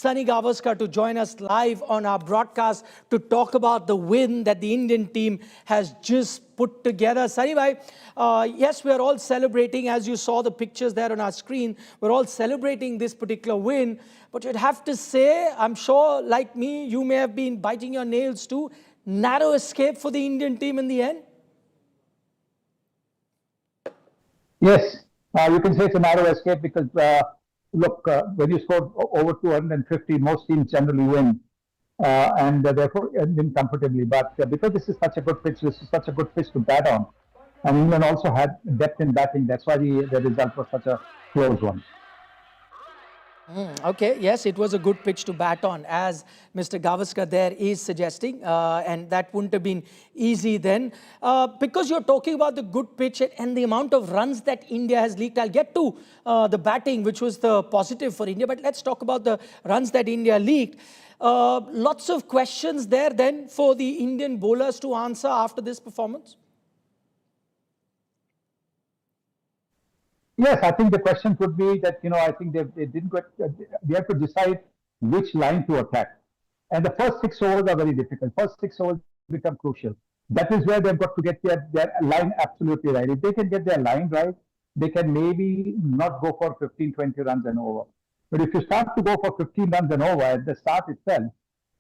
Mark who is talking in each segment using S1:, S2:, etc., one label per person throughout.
S1: Sunil Gavaskar to join us live on our broadcast to talk about the win that the Indian team has just put together. Sunny bhai, yes, we are all celebrating, as you saw the pictures there on our screen. We're all celebrating this particular win. But you'd have to say, I'm sure, like me, you may have been biting your nails too. Narrow escape for the Indian team in the end?
S2: Yes, you can say it's a narrow escape because, look, when you score over 250, most teams generally win and therefore win comfortably. But because this is such a good pitch, this is such a good pitch to bat on, and England also had depth in batting. That's why the result was such a close one.
S1: Okay, yes, it was a good pitch to bat on, as Mr. Gavaskar there is suggesting, and that wouldn't have been easy then. Because you're talking about the good pitch and the amount of runs that India has leaked, I'll get to the batting, which was the positive for India, but let's talk about the runs that India leaked. Lots of questions there then for the Indian bowlers to answer after this performance?
S2: Yes, I think the question could be that, I think they didn't get, they have to decide which line to attack. And the first 6 overs are very difficult. First 6 overs become crucial. That is where they've got to get their line absolutely right. If they can get their line right, they can maybe not go for 15, 20 runs and over. But if you start to go for 15 runs and over at the start itself,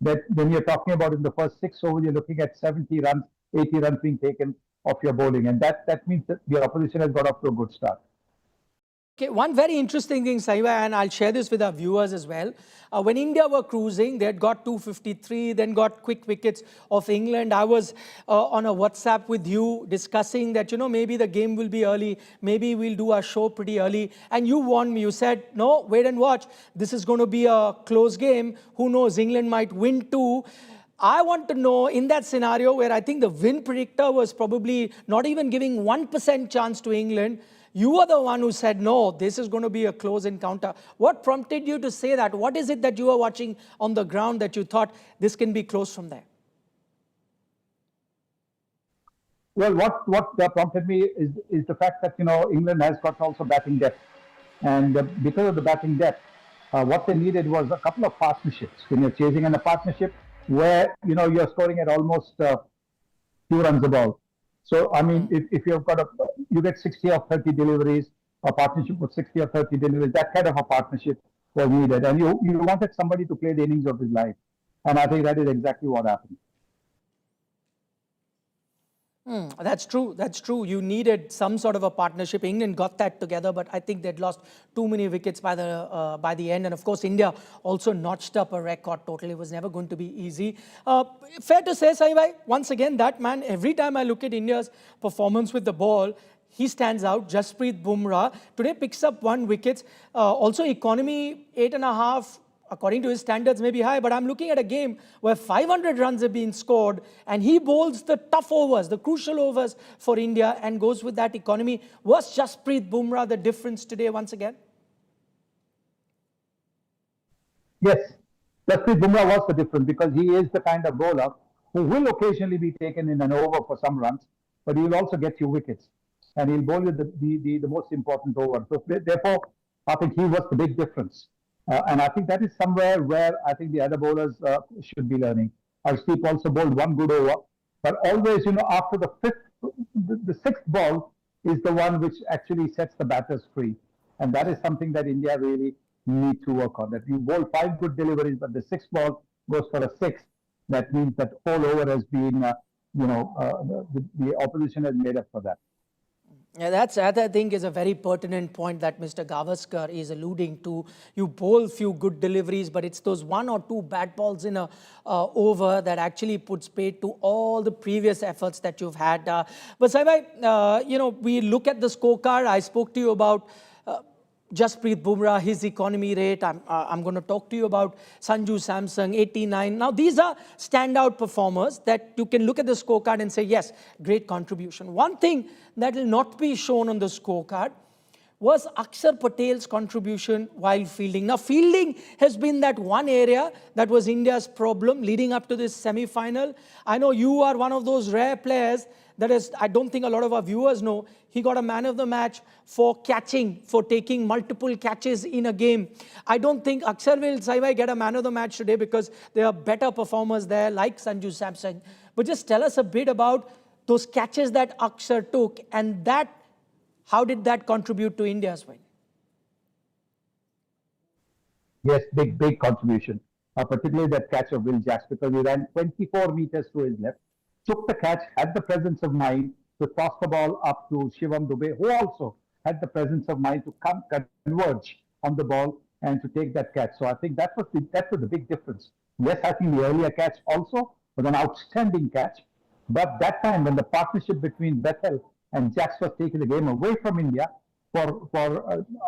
S2: that when you're talking about in the first 6 overs, you're looking at 70 runs, 80 runs being taken off your bowling. And that means that the opposition has got off to a good start.
S1: Okay, one very interesting thing, Saiva, and I'll share this with our viewers as well. When India were cruising, they had got 253, then got quick wickets of England. I was on a WhatsApp with you discussing that, maybe the game will be early. Maybe we'll do our show pretty early. And you warned me. You said, no, wait and watch. This is going to be a close game. Who knows? England might win too. I want to know, in that scenario where I think the win predictor was probably not even giving 1% chance to England, you are the one who said, no, this is going to be a close encounter. What prompted you to say that? What is it that you were watching on the ground that you thought this can be close from there?
S2: Well, what prompted me is the fact that, England has got also batting depth. And because of the batting depth, what they needed was a couple of partnerships. When you're chasing in a partnership where, you're scoring at almost 2 runs a ball. So, I mean, if you've got you get 60 or 30 deliveries, a partnership with 60 or 30 deliveries, that kind of a partnership was needed. And you wanted somebody to play the innings of his life. And I think that is exactly what happened.
S1: That's true. That's true. You needed some sort of a partnership. England got that together, but I think they'd lost too many wickets by the end. And of course, India also notched up a record total. It was never going to be easy. Fair to say, Saibhai, once again, that man, every time I look at India's performance with the ball, he stands out. Jasprit Bumrah today picks up 1 wicket. Also, economy 8.5. According to his standards, may be high, but I'm looking at a game where 500 runs have been scored and he bowls the tough overs, the crucial overs for India and goes with that economy. Was Jasprit Bumrah the difference today once again?
S2: Yes, Jasprit Bumrah was the difference because he is the kind of bowler who will occasionally be taken in an over for some runs, but he will also get you wickets and he'll bowl you the most important over. So therefore, I think he was the big difference. And I think that is somewhere where I think the other bowlers should be learning. Hardik also bowled 1 good over, but always, after the 6th ball is the one which actually sets the batters free. And that is something that India really need to work on. That you bowl 5 good deliveries, but the 6th ball goes for a 6. That means that whole over has been, the opposition has made up for that.
S1: Yeah, that I think is a very pertinent point that Mr. Gavaskar is alluding to. You bowl few good deliveries, but it's those 1 or 2 bad balls in a over that actually puts paid to all the previous efforts that you've had. But Saibhai, we look at the scorecard. I spoke to you about Jasprit Bumrah, his economy rate. I'm going to talk to you about Sanju Samson, 89. Now, these are standout performers that you can look at the scorecard and say, yes, great contribution. One thing that will not be shown on the scorecard, was Aksar Patel's contribution while fielding. Now, fielding has been that one area that was India's problem leading up to this semi-final. I know you are one of those rare players that is, I don't think a lot of our viewers know, he got a man of the match for catching, for taking multiple catches in a game. I don't think Aksar will, Saibhai, get a man of the match today because there are better performers there like Sanju Samson. But just tell us a bit about those catches that Aksar took, and that, how did that contribute to India's win?
S2: Yes, big contribution. Particularly that catch of Will Jacks, because he ran 24 meters to his left, took the catch, had the presence of mind to toss the ball up to Shivam Dube, who also had the presence of mind to converge on the ball and to take that catch. So I think that was the big difference. Yes, I think the earlier catch also was an outstanding catch, but that time when the partnership between Bethell and Jacks was taking the game away from India, for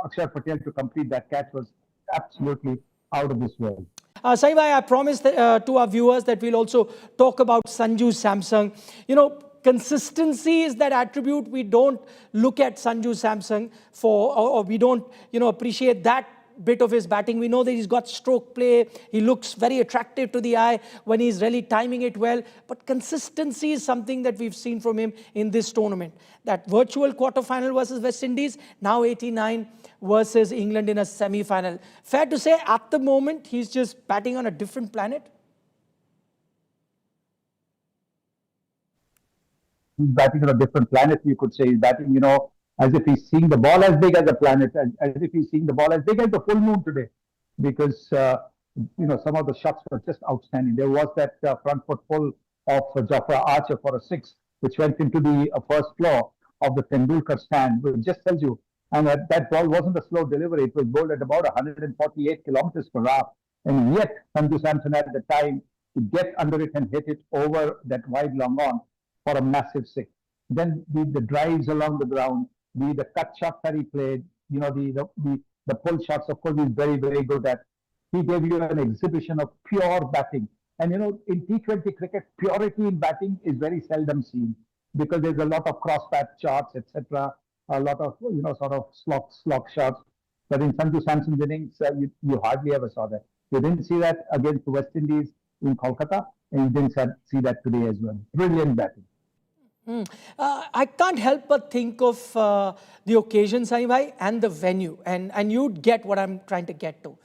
S2: Axar Patel to complete that catch was absolutely out of this world.
S1: Saibhai, I promised to our viewers that we'll also talk about Sanju Samson. You know, consistency is that attribute we don't look at Sanju Samson for, or we don't, appreciate that bit of his batting. We know that he's got stroke play. He looks very attractive to the eye when he's really timing it well. But consistency is something that we've seen from him in this tournament. That virtual quarterfinal versus West Indies, now 89 versus England in a semi-final. Fair to say, at the moment, he's just batting on a different planet?
S2: He's batting on a different planet, you could say. He's batting, as if he's seeing the ball as big as a planet, as if he's seeing the ball as big as the full moon today. Because, some of the shots were just outstanding. There was that front foot pull of Jofra Archer for a six, which went into the first floor of the Tendulkar stand, which just tells you. And that ball wasn't a slow delivery. It was bowled at about 148 kilometers per hour. And yet, Sanju Samson had the time to get under it and hit it over that wide long on for a massive six. Then the drives along the ground, the cut shots that he played, the pull shots, of course, he's very, very good at. He gave you an exhibition of pure batting. And, in T20 cricket, purity in batting is very seldom seen because there's a lot of cross-path shots, etc., a lot of, sort of slog shots. But in Sanju Samson's innings, you hardly ever saw that. You didn't see that against the West Indies in Kolkata, and you didn't see that today as well. Brilliant batting.
S1: I can't help but think of the occasion, Saibhai, and the venue. And you'd get what I'm trying to get to.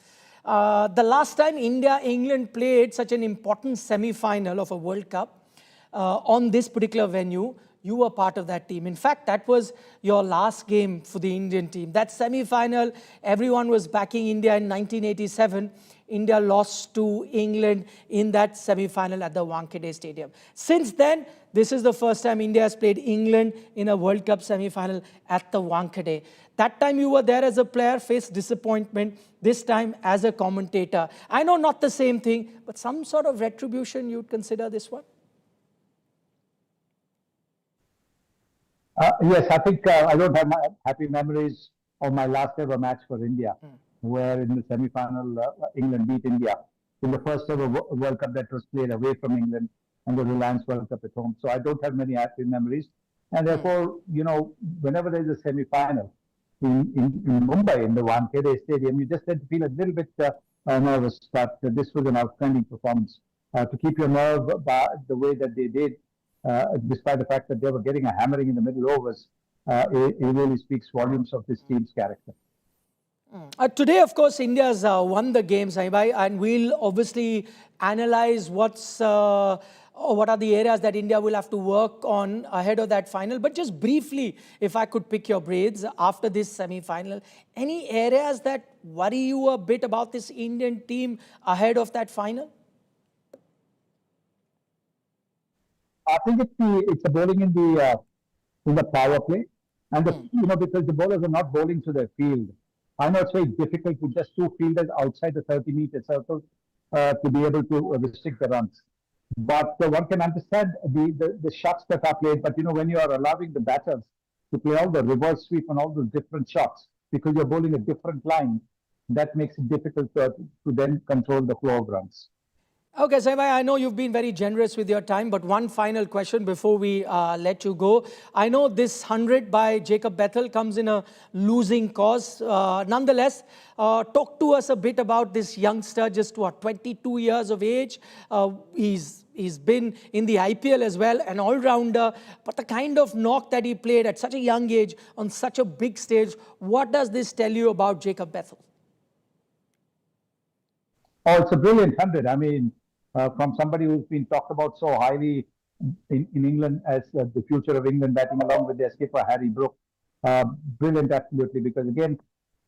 S1: The last time India-England played such an important semi-final of a World Cup on this particular venue, you were part of that team. In fact, that was your last game for the Indian team. That semi-final, everyone was backing India in 1987. India lost to England in that semi-final at the Wankhede Stadium. Since then, this is the first time India has played England in a World Cup semi-final at the Wankhede. That time you were there as a player, faced disappointment. This time as a commentator. I know not the same thing, but some sort of retribution you'd consider this one?
S2: Yes, I think I don't have happy memories of my last ever match for India, where in the semi-final, England beat India in the first ever World Cup that was played away from England and the Reliance World Cup at home. So I don't have many happy memories. And therefore, whenever there's a semi-final in Mumbai, in the Wankhede Stadium, you just tend to feel a little bit nervous. But this was an outstanding performance. To keep your nerve the way that they did, despite the fact that they were getting a hammering in the middle overs, it really speaks volumes of this team's character.
S1: Today, of course, India's won the game, Saibhai, and we'll obviously analyze what are the areas that India will have to work on ahead of that final. But just briefly, if I could pick your brains after this semi-final, any areas that worry you a bit about this Indian team ahead of that final?
S2: I think it's the bowling in the power play, and because the bowlers are not bowling to their field. I know it's very difficult with just two fielders outside the 30-meter circle to be able to restrict the runs. But one can understand the shots that are played. But when you are allowing the batters to play all the reverse sweep and all those different shots because you're bowling a different line, that makes it difficult to then control the flow of runs.
S1: Okay, Saibhai, I know you've been very generous with your time, but one final question before we let you go. I know this 100 by Jacob Bethell comes in a losing cause. Nonetheless, talk to us a bit about this youngster, just what, 22 years of age. He's been in the IPL as well, an all-rounder, but the kind of knock that he played at such a young age on such a big stage, what does this tell you about Jacob Bethell?
S2: Oh, it's a brilliant 100. I mean, from somebody who's been talked about so highly in England as the future of England, batting along with their skipper, Harry Brook. Brilliant, absolutely, because again,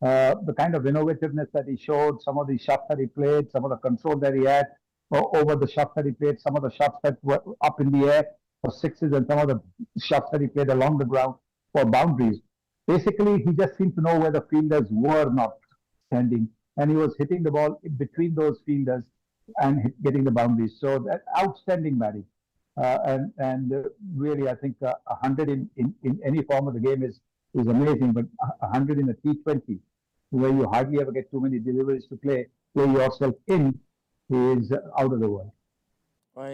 S2: the kind of innovativeness that he showed, some of the shots that he played, some of the control that he had over the shots that he played, some of the shots that were up in the air for sixes, and some of the shots that he played along the ground for boundaries. Basically, he just seemed to know where the fielders were not standing, and he was hitting the ball between those fielders and getting the boundaries. So that outstanding batting. And really, I think 100 in any form of the game is amazing, but 100 in a T20, where you hardly ever get too many deliveries to play yourself in, is out of the world.